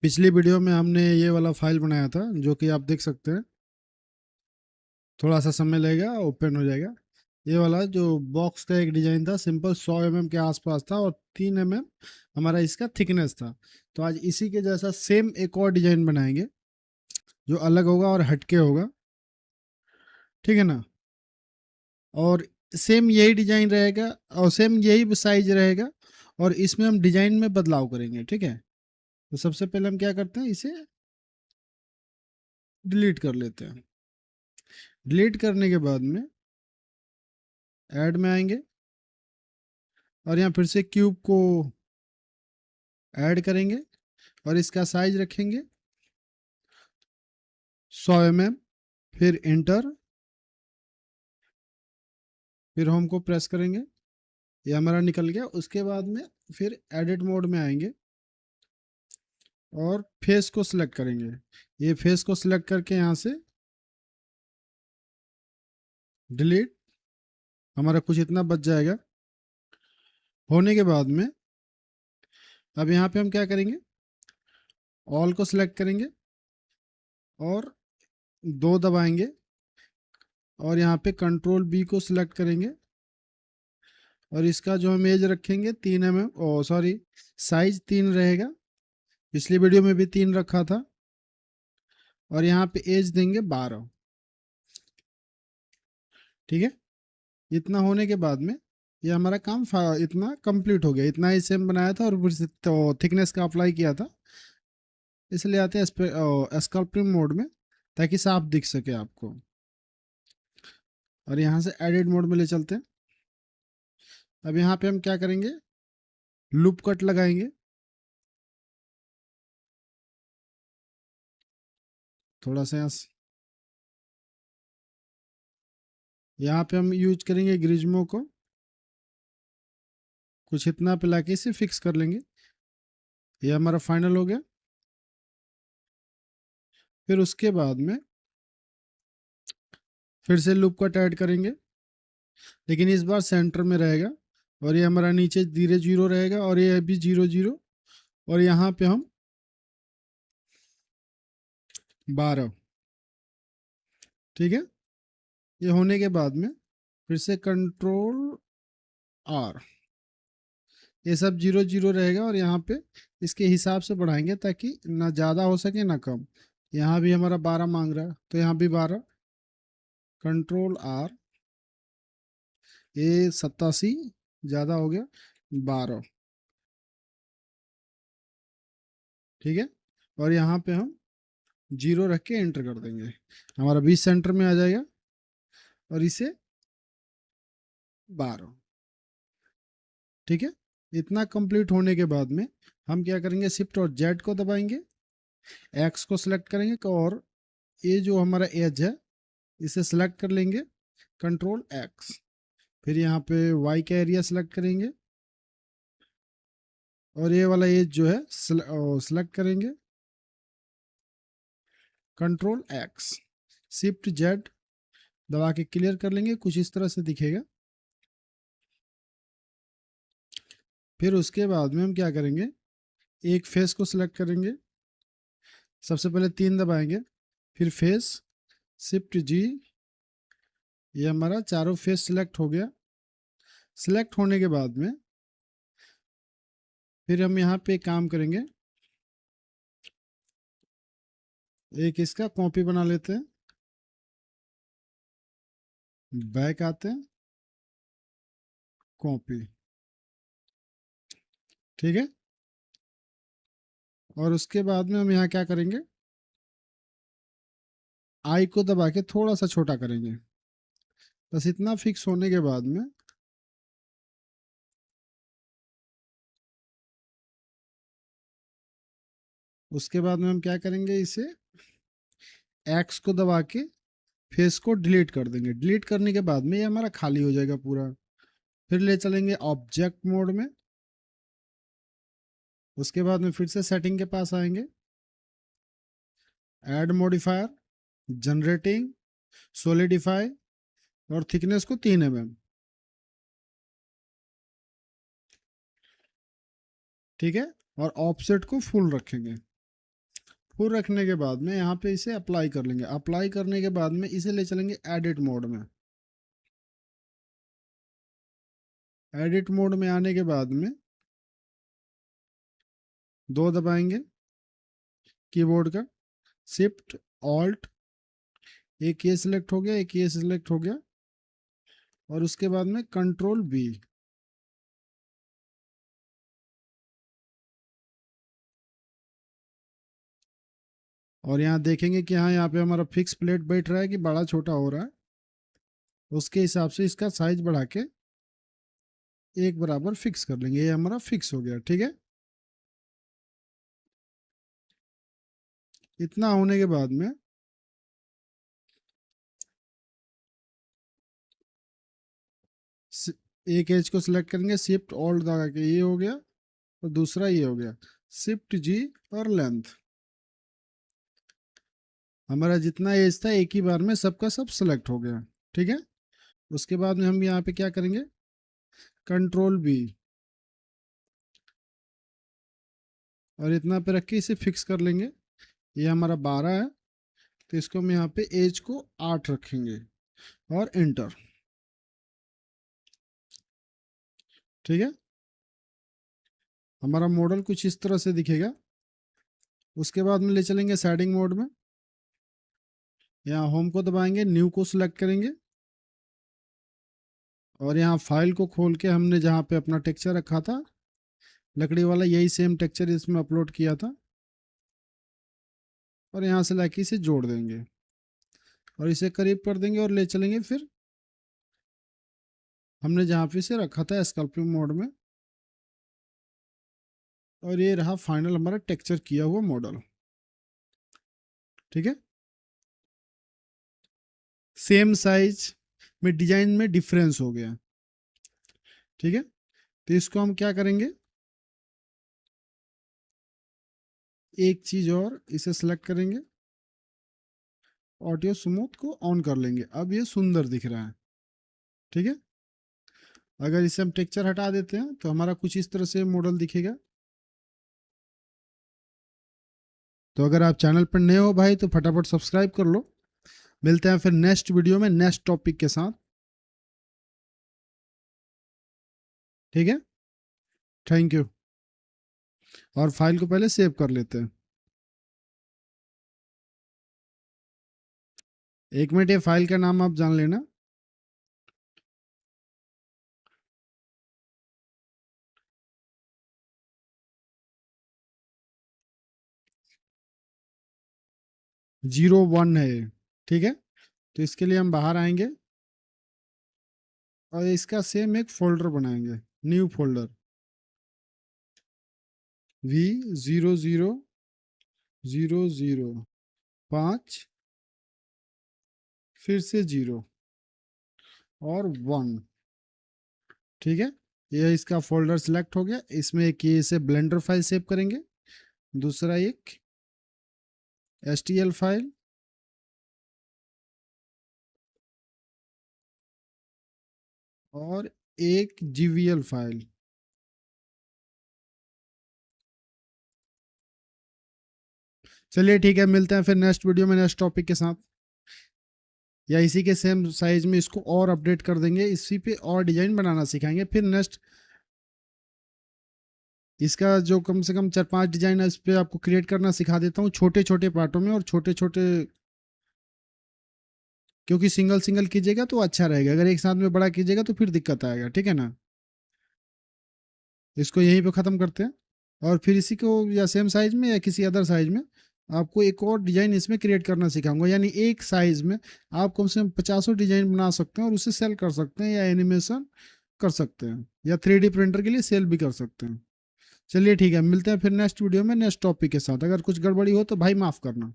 पिछली वीडियो में हमने ये वाला फाइल बनाया था जो कि आप देख सकते हैं। थोड़ा सा समय लगेगा, ओपन हो जाएगा। ये वाला जो बॉक्स का एक डिजाइन था, सिंपल 100 mm के आसपास था और 3 mm हमारा इसका थिकनेस था। तो आज इसी के जैसा सेम एक और डिजाइन बनाएंगे जो अलग होगा और हटके होगा, ठीक है ना। और सेम यही डिजाइन रहेगा और सेम यही साइज रहेगा और इसमें हम डिजाइन में बदलाव करेंगे, ठीक है। तो सबसे पहले हम क्या करते हैं, इसे डिलीट कर लेते हैं। डिलीट करने के बाद में ऐड में आएंगे और यहाँ फिर से क्यूब को ऐड करेंगे और इसका साइज रखेंगे 100 mm। फिर इंटर, फिर होम को प्रेस करेंगे, ये हमारा निकल गया। उसके बाद में फिर एडिट मोड में आएंगे और फेस को सिलेक्ट करेंगे। ये फेस को सिलेक्ट करके यहाँ से डिलीट, हमारा कुछ इतना बच जाएगा। होने के बाद में अब यहाँ पे हम क्या करेंगे, ऑल को सिलेक्ट करेंगे और 2 दबाएंगे और यहाँ पे कंट्रोल बी को सिलेक्ट करेंगे और इसका जो हम एज रखेंगे 3 mm, ओ सॉरी, साइज 3 रहेगा। पिछली वीडियो में भी 3 रखा था। और यहाँ पे एज देंगे 12, ठीक है। इतना होने के बाद में ये हमारा काम इतना कंप्लीट हो गया। इतना ही सेम बनाया था और तो थिकनेस का अप्लाई किया था। इसलिए आते हैं स्कल्पटिंग मोड में ताकि साफ दिख सके आपको। और यहाँ से एडिट मोड में ले चलते हैं। अब यहाँ पे हम क्या करेंगे, लूप कट लगाएंगे। थोड़ा सा यहाँ पे हम यूज करेंगे ग्रिज्मो को, कुछ इतना पिला के इसे फिक्स कर लेंगे। ये हमारा फाइनल हो गया। फिर उसके बाद में फिर से लूप कट ऐड करेंगे, लेकिन इस बार सेंटर में रहेगा और ये हमारा नीचे धीरे 0 रहेगा और ये भी 0 0। और यहाँ पे हम 12, ठीक है। ये होने के बाद में फिर से कंट्रोल आर, ये सब 0 0 रहेगा और यहाँ पे इसके हिसाब से बढ़ाएंगे ताकि ना ज़्यादा हो सके ना कम। यहाँ भी हमारा 12 मांग रहा है तो यहाँ भी 12, कंट्रोल आर, ये 87 ज़्यादा हो गया, 12, ठीक है। और यहाँ पे हम 0 रख के एंटर कर देंगे, हमारा 20 सेंटर में आ जाएगा और इसे 12, ठीक है। इतना कंप्लीट होने के बाद में हम क्या करेंगे, शिफ्ट और जेड को दबाएंगे, एक्स को सिलेक्ट करेंगे और ये जो हमारा एज है इसे सिलेक्ट कर लेंगे, कंट्रोल एक्स। फिर यहाँ पे वाई का एरिया सिलेक्ट करेंगे और ये वाला एज जो है सिलेक्ट करेंगे, कंट्रोल एक्स। शिफ्ट जेड दबा के क्लियर कर लेंगे, कुछ इस तरह से दिखेगा। फिर उसके बाद में हम क्या करेंगे, एक फेस को सिलेक्ट करेंगे। सबसे पहले 3 दबाएंगे, फिर फेस, शिफ्ट जी, ये हमारा चारों फेस सिलेक्ट हो गया। सिलेक्ट होने के बाद में फिर हम यहाँ पे काम करेंगे, एक इसका कॉपी बना लेते हैं, बैक आते हैं, कॉपी, ठीक है। और उसके बाद में हम यहाँ क्या करेंगे, आई को दबा के थोड़ा सा छोटा करेंगे। बस इतना फिक्स होने के बाद में उसके बाद में हम क्या करेंगे, इसे एक्स को दबा के फेस को डिलीट कर देंगे। डिलीट करने के बाद में ये हमारा खाली हो जाएगा पूरा। फिर ले चलेंगे ऑब्जेक्ट मोड में। उसके बाद में फिर से सेटिंग के पास आएंगे, ऐड मॉडिफायर, जनरेटिंग, सॉलिडिफाई और थिकनेस को 3 mm, ठीक है। और ऑफसेट को फुल रखेंगे। फुल रखने के बाद में यहाँ पे इसे अप्लाई कर लेंगे। अप्लाई करने के बाद में इसे ले चलेंगे एडिट मोड में। एडिट मोड में आने के बाद में 2 दबाएंगे कीबोर्ड का, शिफ्ट ऑल्ट, एक ये सिलेक्ट हो गया, एक ये सिलेक्ट हो गया, और उसके बाद में कंट्रोल बी। और यहाँ देखेंगे कि हाँ यहाँ पे हमारा फिक्स प्लेट बैठ रहा है कि बड़ा छोटा हो रहा है, उसके हिसाब से इसका साइज बढ़ा के एक बराबर फिक्स कर लेंगे। ये हमारा फिक्स हो गया। ठीक है, इतना होने के बाद में एक एज को सिलेक्ट करेंगे, शिफ्ट ऑल्ट दबा के, ये हो गया, और दूसरा ये हो गया, शिफ्ट जी, और लेंथ। हमारा जितना एज था एक ही बार में सबका सब सिलेक्ट हो गया। ठीक है, उसके बाद में हम यहाँ पे क्या करेंगे, कंट्रोल बी, और इतना पे रख के इसे फिक्स कर लेंगे। ये हमारा 12 है, तो इसको हम यहाँ पे एज को 8 रखेंगे, और एंटर। ठीक है, हमारा मॉडल कुछ इस तरह से दिखेगा। उसके बाद में ले चलेंगे सेटिंग मोड में, यहाँ होम को दबाएंगे, न्यू को सिलेक्ट करेंगे, और यहाँ फाइल को खोल के हमने जहाँ पे अपना टेक्सचर रखा था लकड़ी वाला, यही सेम टेक्सचर इसमें अपलोड किया था, और यहाँ से लाके इसे जोड़ देंगे और इसे करीब कर देंगे, और ले चलेंगे फिर हमने जहाँ पे इसे रखा था स्कल्पचर मोड में। और ये रहा फाइनल हमारा टेक्सचर किया हुआ मॉडल। ठीक है, सेम साइज में डिजाइन में डिफरेंस हो गया। ठीक है, तो इसको हम क्या करेंगे, एक चीज और, इसे सेलेक्ट करेंगे, ऑडियो स्मूथ को ऑन कर लेंगे। अब ये सुंदर दिख रहा है। ठीक है, अगर इसे हम टेक्सचर हटा देते हैं तो हमारा कुछ इस तरह से मॉडल दिखेगा। तो अगर आप चैनल पर नए हो भाई तो फटाफट सब्सक्राइब कर लो। मिलते हैं फिर नेक्स्ट वीडियो में नेक्स्ट टॉपिक के साथ। ठीक है, थैंक यू। और फाइल को पहले सेव कर लेते हैं। एक मिनट, ये फाइल का नाम आप जान लेना। जीरो वन है ये। ठीक है, तो इसके लिए हम बाहर आएंगे और इसका सेम एक फोल्डर बनाएंगे, न्यू फोल्डर, V0000, 5, फिर से 0 और 1। ठीक है, ये इसका फोल्डर सिलेक्ट हो गया। इसमें एक ये से ब्लेंडर फाइल सेव करेंगे, दूसरा एक STL फाइल, और एक GVL फाइल। चलिए ठीक है, मिलते हैं फिर नेक्स्ट वीडियो में नेक्स्ट टॉपिक के साथ, या इसी के सेम साइज में इसको और अपडेट कर देंगे, इसी पे और डिजाइन बनाना सिखाएंगे। फिर नेक्स्ट इसका जो कम से कम 4-5 डिजाइन है, इस पे आपको क्रिएट करना सिखा देता हूँ छोटे छोटे पार्टों में, और छोटे छोटे, क्योंकि सिंगल सिंगल कीजिएगा तो अच्छा रहेगा, अगर एक साथ में बड़ा कीजिएगा तो फिर दिक्कत आएगा। ठीक है ना, इसको यहीं पे ख़त्म करते हैं, और फिर इसी को या सेम साइज में या किसी अदर साइज में आपको एक और डिजाइन इसमें क्रिएट करना सिखाऊंगा। यानी एक साइज में आप कम से कम 50 डिजाइन बना सकते हैं, और उसे सेल कर सकते हैं, या एनिमेशन कर सकते हैं, या 3D प्रिंटर के लिए सेल भी कर सकते हैं। चलिए ठीक है, मिलते हैं फिर नेक्स्ट वीडियो में नेक्स्ट टॉपिक के साथ। अगर कुछ गड़बड़ी हो तो भाई माफ़ करना।